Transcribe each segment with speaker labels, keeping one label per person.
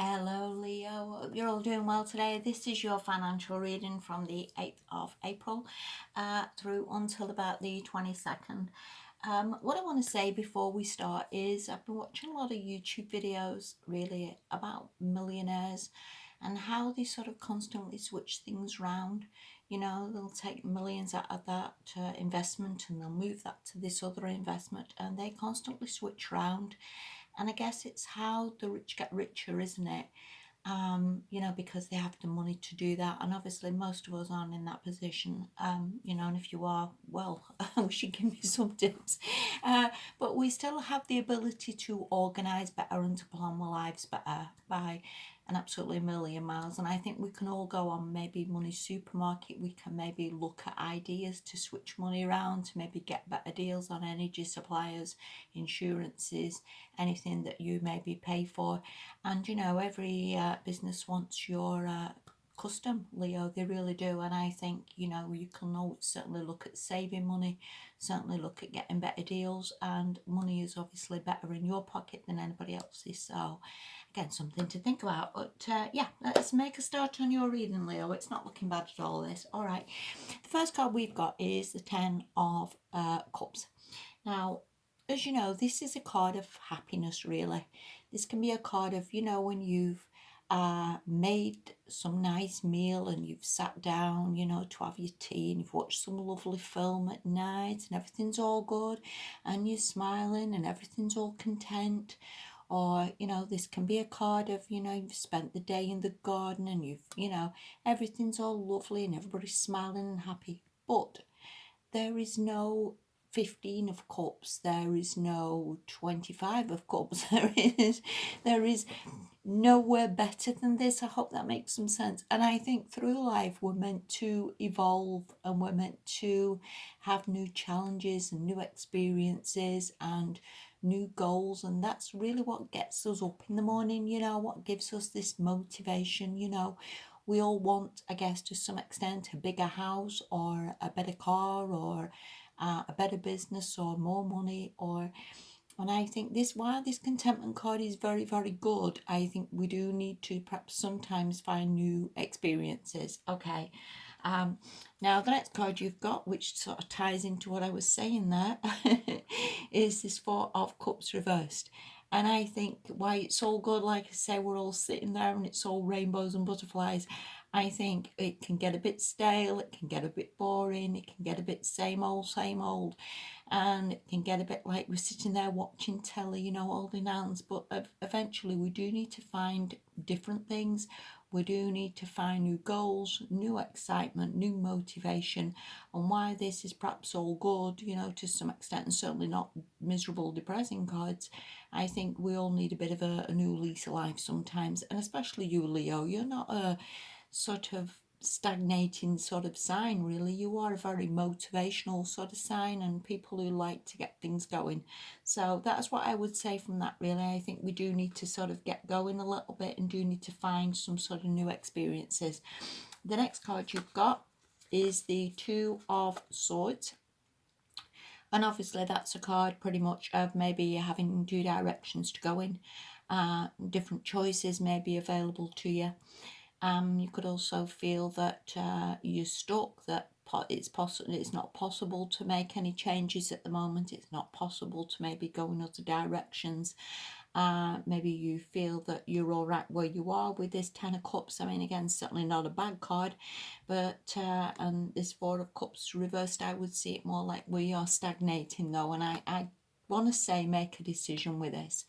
Speaker 1: Hello Leo, hope you're all doing well today. This is your financial reading from the 8th of April through until about the 22nd. What I want to say before we start is I've been watching a lot of YouTube videos really about millionaires and how they sort of constantly switch things around. You know, they'll take millions out of that investment and they'll move that to this other investment, and they constantly switch around. And I guess it's how the rich get richer, isn't it? Because they have the money to do that. And obviously, most of us aren't in that position, and if you are, well, we should give you some tips. But we still have the ability to organise better and to plan our lives better by an absolutely million miles. And I think we can all go on maybe Money Supermarket. We can maybe look at ideas to switch money around, to maybe get better deals on energy suppliers, insurances, anything that you maybe pay for. And every business wants your custom, Leo. They really do. And I think you can always certainly look at saving money, certainly look at getting better deals, and money is obviously better in your pocket than anybody else's. So again, something to think about. But yeah, let's make a start on your reading, Leo. It's not looking bad at all, this. All right, the first card we've got is the 10 of Cups. Now, as you know, this is a card of happiness, really. This can be a card of, when you've made some nice meal and you've sat down, to have your tea, and you've watched some lovely film at night and everything's all good and you're smiling and everything's all content. Or, this can be a card of, you've spent the day in the garden and everything's all lovely and everybody's smiling and happy. But there is no 15 of cups, there is no 25 of cups, there is nowhere better than this. I hope that makes some sense. And I think through life we're meant to evolve and we're meant to have new challenges and new experiences and new goals, and that's really what gets us up in the morning, what gives us this motivation. We all want, I guess, to some extent, a bigger house or a better car or a better business or more money. And I think while this contentment card is very, very good, I think we do need to perhaps sometimes find new experiences. Okay. Now the next card you've got, which sort of ties into what I was saying there, is this 4 of Cups reversed. And I think why it's all good, like I say, we're all sitting there and it's all rainbows and butterflies. I think it can get a bit stale, it can get a bit boring, it can get a bit same old, and it can get a bit like we're sitting there watching telly, holding hands. But eventually we do need to find different things. We do need to find new goals, new excitement, new motivation. And why this is perhaps all good, to some extent, and certainly not miserable, depressing cards, I think we all need a bit of a new lease of life sometimes. And especially you, Leo, you're not a sort of stagnating sort of sign, really. You are a very motivational sort of sign and people who like to get things going. So that's what I would say from that, really. I think we do need to sort of get going a little bit and do need to find some sort of new experiences. The next card you've got is the 2 of Swords. And obviously that's a card pretty much of maybe having 2 directions to go in. Different choices may be available to you. You could also feel that you're stuck, that it's not possible to make any changes at the moment. It's not possible to maybe go in other directions. Maybe you feel that you're all right where you are with this 10 of Cups. I mean, again, certainly not a bad card, but and this 4 of Cups reversed, I would see it more like we are stagnating though. And I want to say make a decision with this.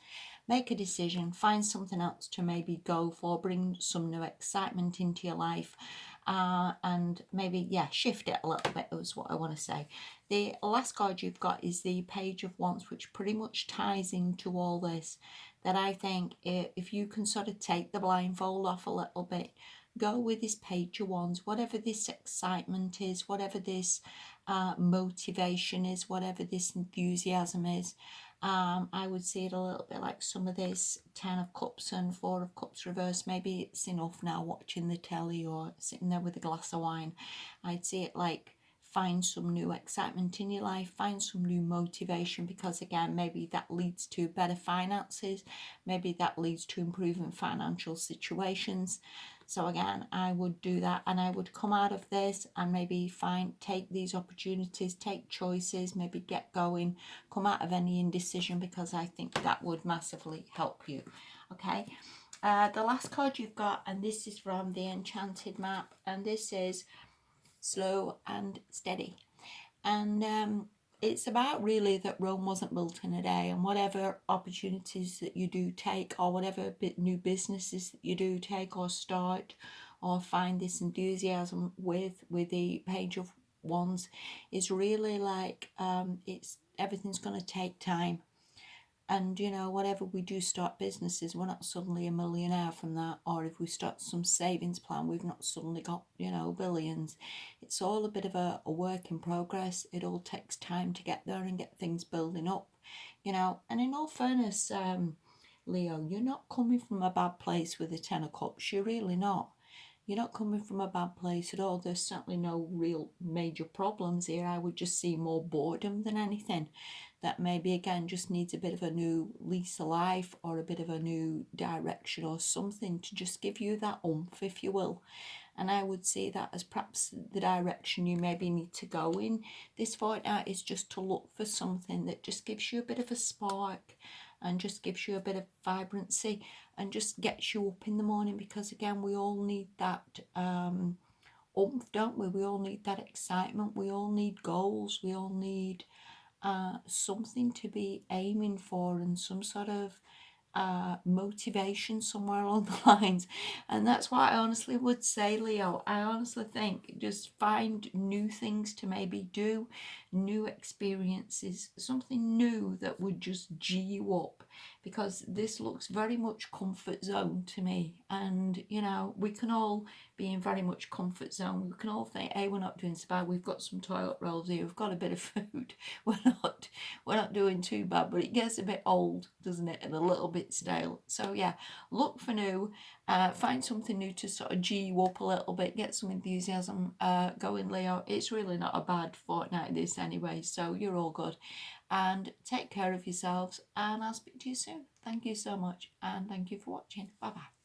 Speaker 1: Make a decision, find something else to maybe go for, bring some new excitement into your life, and maybe, shift it a little bit is what I want to say. The last card you've got is the Page of Wands, which pretty much ties into all this, that I think if you can sort of take the blindfold off a little bit, go with this Page of Wands, whatever this excitement is, whatever this motivation is, whatever this enthusiasm is. I would see it a little bit like some of this 10 of Cups and 4 of Cups reversed. Maybe it's enough now watching the telly or sitting there with a glass of wine. I'd see it like find some new excitement in your life, find some new motivation, because again, maybe that leads to better finances, maybe that leads to improving financial situations. So again, I would do that, and I would come out of this and maybe take these opportunities, take choices, maybe get going, come out of any indecision, because I think that would massively help you. Okay. The last card you've got, and this is from the Enchanted Map, and this is slow and steady. And it's about really that Rome wasn't built in a day, and whatever opportunities that you do take, or whatever new businesses that you do take or start or find this enthusiasm with the Page of Wands, is really like it's everything's going to take time. And whatever we do start businesses, we're not suddenly a millionaire from that. Or if we start some savings plan, we've not suddenly got, billions. It's all a bit of a work in progress. It all takes time to get there and get things building up, And in all fairness, Leo, you're not coming from a bad place with the Ten of Cups. You're really not. You're not coming from a bad place at all. There's certainly no real major problems here. I would just see more boredom than anything. That maybe again just needs a bit of a new lease of life, or a bit of a new direction, or something to just give you that oomph, if you will. And I would see that as perhaps the direction you maybe need to go in this fortnight, is just to look for something that just gives you a bit of a spark, and just gives you a bit of vibrancy, and just gets you up in the morning. Because again, we all need that oomph, don't we? We all need that excitement. We all need goals. We all need something to be aiming for, and some sort of motivation somewhere along the lines. And that's why I honestly would say, Leo, I honestly think just find new things to maybe do, new experiences, something new that would just G you up, because this looks very much comfort zone to me. And we can all be in very much comfort zone. We can all think, hey, we're not doing so bad, we've got some toilet rolls here, we've got a bit of food, we're not doing too bad. But it gets a bit old, doesn't it, and a little bit stale. So yeah, look for new, find something new to sort of G you up a little bit, get some enthusiasm going, Leo. It's really not a bad fortnight this anyway, so you're all good. And take care of yourselves, and I'll speak to you soon. Thank you so much, and thank you for watching. Bye bye.